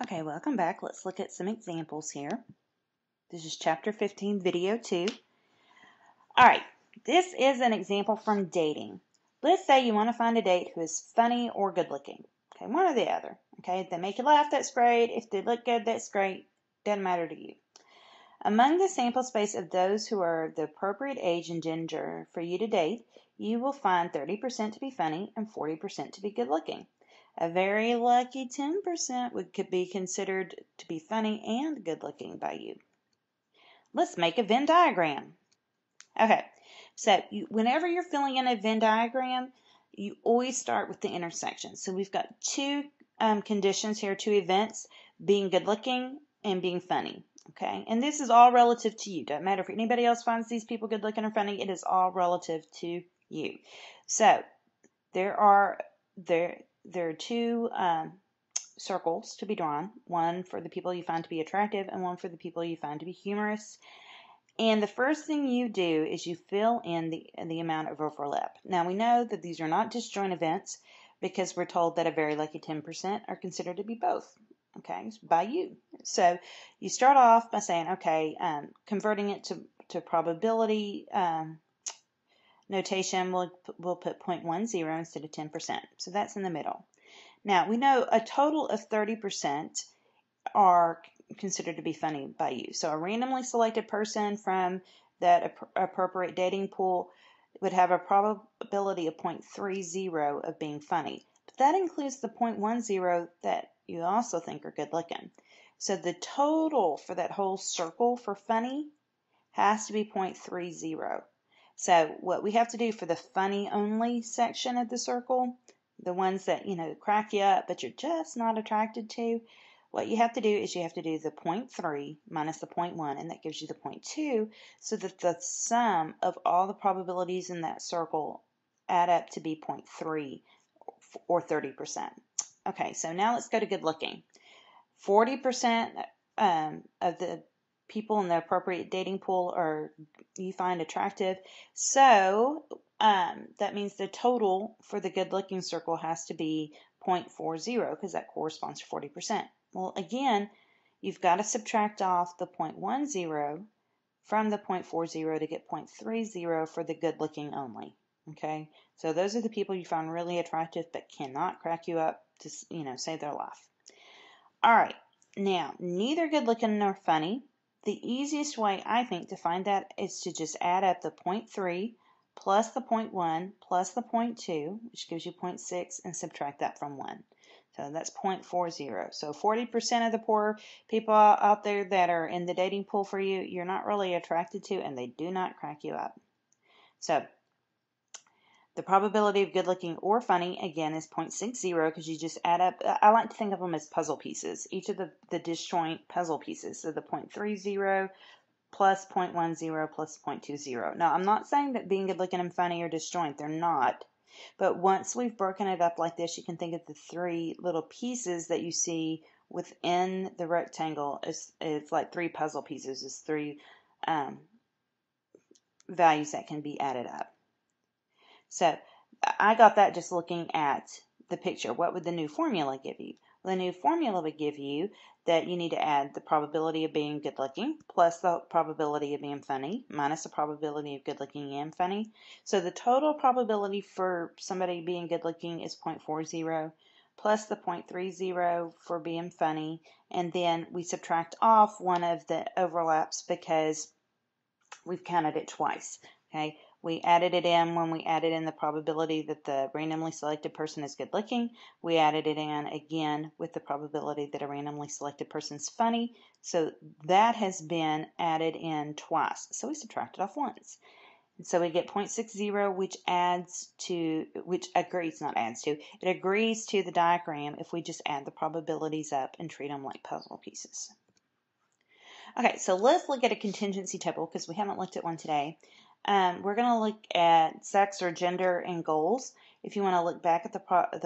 Okay, welcome back. Let's look at some examples here. This is chapter 15, video 2. All right, this is an example from dating. Let's say you want to find a date who is funny or good looking. Okay, one or the other. Okay, if they make you laugh, that's great. If they look good, that's great. Doesn't matter to you. Among the sample space of those who are the appropriate age and gender for you to date, you will find 30% to be funny and 40% to be good looking. A very lucky 10% could be considered to be funny and good looking by you. Let's make a Venn diagram. Okay, so whenever you're filling in a Venn diagram, you always start with the intersection. So we've got two conditions here, two events, being good looking and being funny. Okay, and this is all relative to you. Doesn't matter if anybody else finds these people good looking or funny, it is all relative to you. So there are two circles to be drawn, one for the people you find to be attractive and one for the people you find to be humorous. And the first thing you do is you fill in the amount of overlap. Now we know that these are not disjoint events because we're told that a very lucky 10% are considered to be both, okay, by you. So you start off by saying, okay, converting it to probability notation, we'll put 0.10 instead of 10%. So that's in the middle. Now we know a total of 30% are considered to be funny by you. So a randomly selected person from that appropriate dating pool would have a probability of 0.30 of being funny. But that includes the 0.10 that you also think are good looking. So the total for that whole circle for funny has to be 0.30. So what we have to do for the funny only section of the circle, the ones that, crack you up but you're just not attracted to, what you have to do is you have to do the 0.3 minus the 0.1, and that gives you the 0.2, so that the sum of all the probabilities in that circle add up to be 0.3 or 30%. Okay, so now let's go to good looking. 40% of the people in the appropriate dating pool you find attractive, so that means the total for the good looking circle has to be 0.40 because that corresponds to 40%. Well, again, you've got to subtract off the 0.10 from the 0.40 to get 0.30 for the good looking only. Okay, so those are the people you find really attractive but cannot crack you up to, save their life. All right, now, neither good looking nor funny. The easiest way, I think, to find that is to just add up the 0.3 plus the 0.1 plus the 0.2, which gives you 0.6, and subtract that from 1. So that's 0.40. So 40% of the poor people out there that are in the dating pool for you, you're not really attracted to, and they do not crack you up. So the probability of good looking or funny, again, is 0.60 because you just add up. I like to think of them as puzzle pieces, each of the disjoint puzzle pieces. So the 0.30 plus 0.10 plus 0.20. Now, I'm not saying that being good looking and funny are disjoint. They're not. But once we've broken it up like this, you can think of the three little pieces that you see within the rectangle. It's like three puzzle pieces. It's three values that can be added up. So I got that just looking at the picture. What would the new formula give you? Well, the new formula would give you that you need to add the probability of being good looking plus the probability of being funny minus the probability of good looking and funny. So the total probability for somebody being good looking is 0.40 plus the 0.30 for being funny, and then we subtract off one of the overlaps because we've counted it twice. Okay, we added it in when we added in the probability that the randomly selected person is good looking. We added it in again with the probability that a randomly selected person is funny. So that has been added in twice. So we subtracted off once. And so we get 0.60, which it agrees to the diagram if we just add the probabilities up and treat them like puzzle pieces. Okay, so let's look at a contingency table because we haven't looked at one today. We're going to look at sex or gender and goals. If you want to look back at the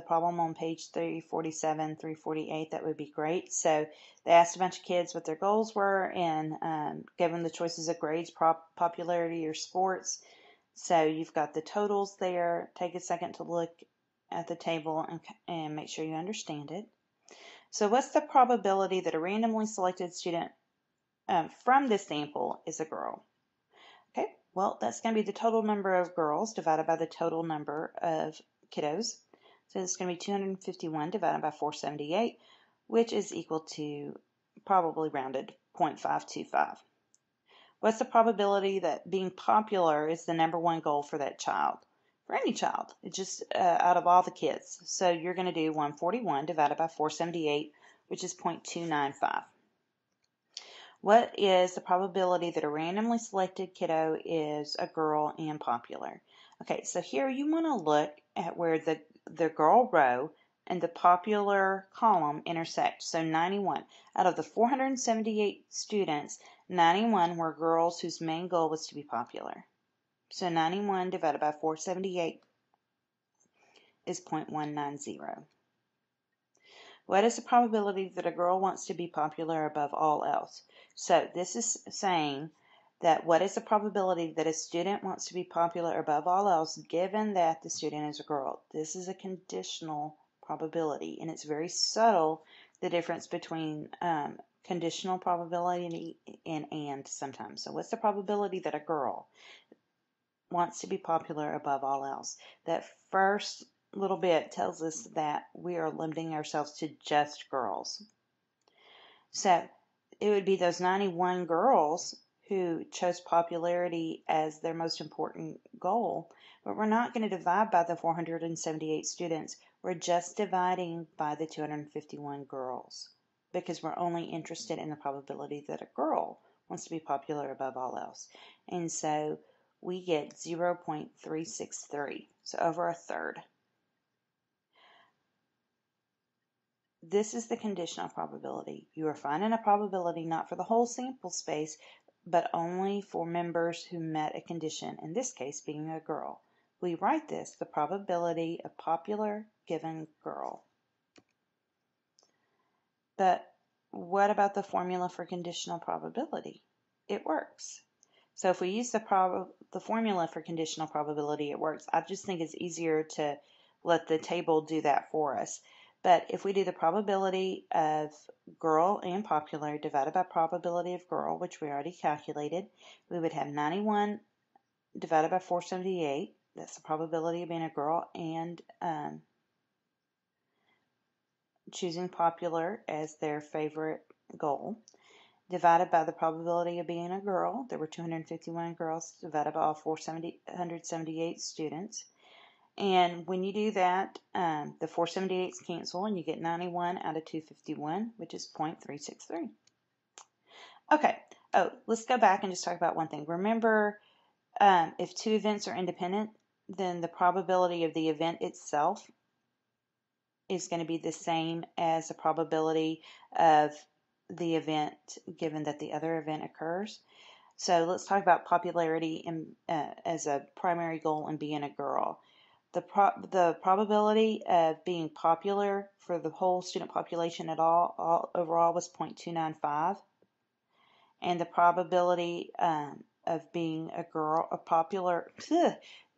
problem on page 347, 348, that would be great. So they asked a bunch of kids what their goals were and gave them the choices of grades, popularity, or sports. So you've got the totals there. Take a second to look at the table and make sure you understand it. So what's the probability that a randomly selected student from this sample is a girl? Okay, well, that's going to be the total number of girls divided by the total number of kiddos. So it's going to be 251 divided by 478, which is equal to, probably rounded, 0.525. What's the probability that being popular is the number one goal for that child? For any child, it's just out of all the kids. So you're going to do 141 divided by 478, which is 0.295. What is the probability that a randomly selected kiddo is a girl and popular? Okay, so here you want to look at where the girl row and the popular column intersect. So 91. Out of the 478 students, 91 were girls whose main goal was to be popular. So 91 divided by 478 is 0.190. What is the probability that a girl wants to be popular above all else? So this is saying that what is the probability that a student wants to be popular above all else given that the student is a girl? This is a conditional probability, and it's very subtle, the difference between conditional probability and sometimes. So what's the probability that a girl wants to be popular above all else? That first little bit tells us that we are limiting ourselves to just girls. So it would be those 91 girls who chose popularity as their most important goal, but we're not going to divide by the 478 students. We're just dividing by the 251 girls because we're only interested in the probability that a girl wants to be popular above all else. And so we get 0.363, so over a third. This is the conditional probability. You are finding a probability not for the whole sample space, but only for members who met a condition, in this case being a girl. We write this, the probability of popular given girl. But what about the formula for conditional probability? It works. So if we use the formula for conditional probability, it works. I just think it's easier to let the table do that for us. But if we do the probability of girl and popular divided by probability of girl, which we already calculated, we would have 91 divided by 478. That's the probability of being a girl and choosing popular as their favorite goal, divided by the probability of being a girl. There were 251 girls divided by all 478 students. And when you do that, the 478s cancel and you get 91 out of 251, which is 0.363. Okay, let's go back and just talk about one thing. Remember, if two events are independent, then the probability of the event itself is going to be the same as the probability of the event given that the other event occurs. So let's talk about popularity as a primary goal and being a girl. The probability of being popular for the whole student population at all overall was 0.295, and the probability of being a girl,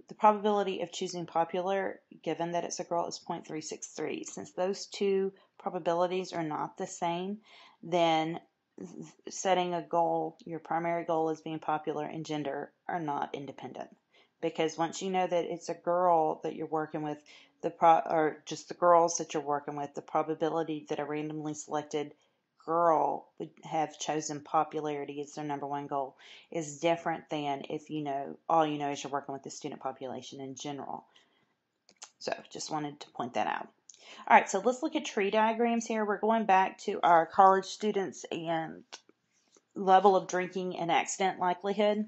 the probability of choosing popular given that it's a girl is 0.363. Since those two probabilities are not the same, then setting a goal, your primary goal is being popular, and gender are not independent. Because once you know that it's a girl that you're working with, or just the girls that you're working with, the probability that a randomly selected girl would have chosen popularity as their number one goal is different than if you know, all you know is you're working with the student population in general. So just wanted to point that out. All right, so let's look at tree diagrams here. We're going back to our college students and level of drinking and accident likelihood.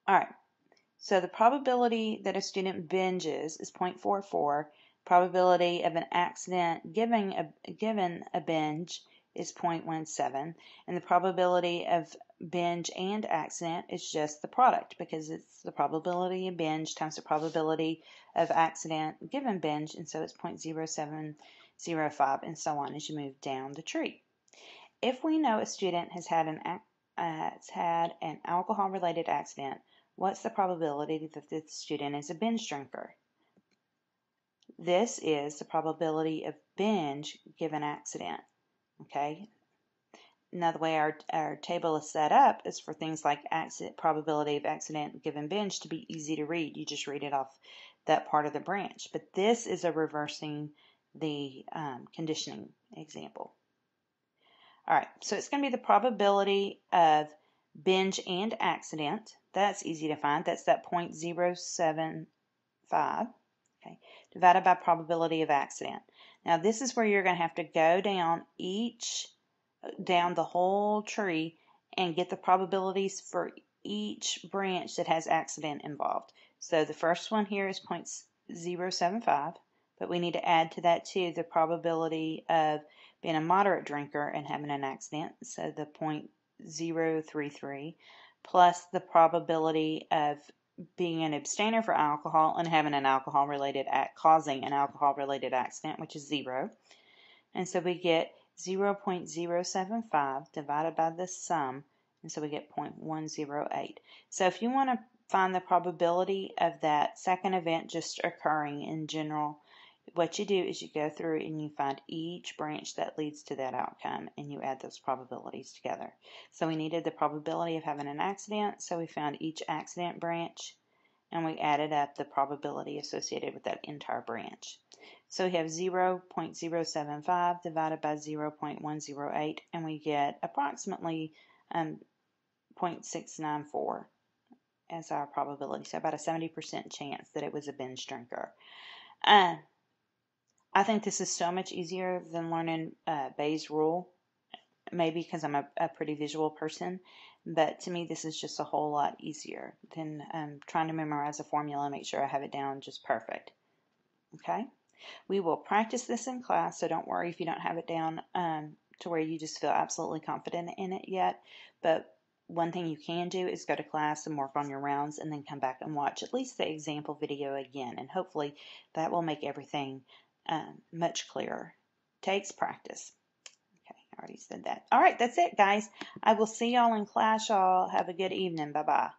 All right, so the probability that a student binges is 0.44. Probability of an accident given a binge is 0.17. And the probability of binge and accident is just the product because it's the probability of binge times the probability of accident given binge, and so it's 0.0705 and so on as you move down the tree. If we know a student has had an alcohol-related accident, what's the probability that the student is a binge drinker? This is the probability of binge given accident. Okay. Now the way our table is set up is for things like probability of accident given binge to be easy to read. You just read it off that part of the branch. But this is a reversing the conditioning example. All right, so it's going to be the probability of binge and accident. That's easy to find. That's that 0.075, okay, divided by probability of accident. Now this is where you're going to have to go down the whole tree and get the probabilities for each branch that has accident involved. So the first one here is 0.075, but we need to add to that too the probability of being a moderate drinker and having an accident, so the 0.033, plus the probability of being an abstainer for alcohol and having an causing an alcohol-related accident, which is 0. And so we get 0.075 divided by the sum, and so we get 0.108. So if you want to find the probability of that second event just occurring in general, what you do is you go through and you find each branch that leads to that outcome, and you add those probabilities together. So we needed the probability of having an accident, so we found each accident branch, and we added up the probability associated with that entire branch. So we have 0.075 divided by 0.108, and we get approximately 0.694 as our probability. So about a 70% chance that it was a binge drinker. I think this is so much easier than learning Bayes' rule, maybe because I'm a pretty visual person, but to me this is just a whole lot easier than trying to memorize a formula and make sure I have it down just perfect. Okay? We will practice this in class, so don't worry if you don't have it down to where you just feel absolutely confident in it yet. But one thing you can do is go to class and work on your rounds and then come back and watch at least the example video again, and hopefully that will make everything much clearer. Takes practice. Okay, I already said that. All right, that's it, guys. I will see y'all in class. Y'all have a good evening. Bye-bye.